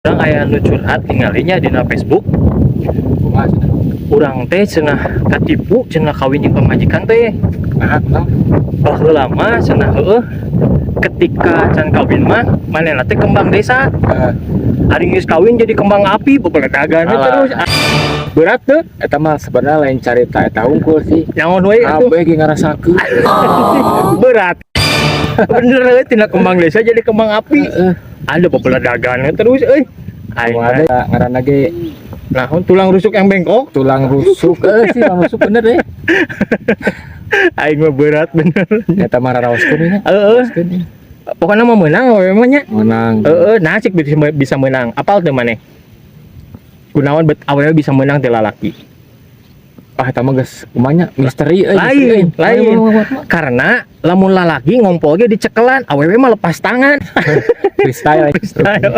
Orang aya nu curhat tinggalinya dina Facebook. Urang teh cenah katipu cenah kawin jeung pamajikan teh. Nah, Baheula mah cenah heueuh ketika can kawin mah manehna teh kembang desa. Ari geus kawin jadi kembang api bebeledagana terus. Berat teu? eta mah sebenarnya lain carita eta hungkul sih. Nyaon we atuh? Abe ge ngarasakeun. Berat. Bener we tina kembang desa jadi kembang api. Ada bebeledagana terus euy. Aing Ada ngaranna ge naon tulang rusuk yang bengkok. tulang rusuk. Sih rusuk bener deh. Aing mah berat bener. Eta mah raraoskeun nya. Heeh. Pokoknya mau menang we mah nya. Menang. Nah cik bisa menang. Apal teu maneh? Kunaon bet awewe bisa menang teh lalaki. Eta mah geus kumanya misteri Lain. Karena lamun lalaki ngompol ge dicekelan, awewe mah lepas tangan. Freestyle. Freestyle.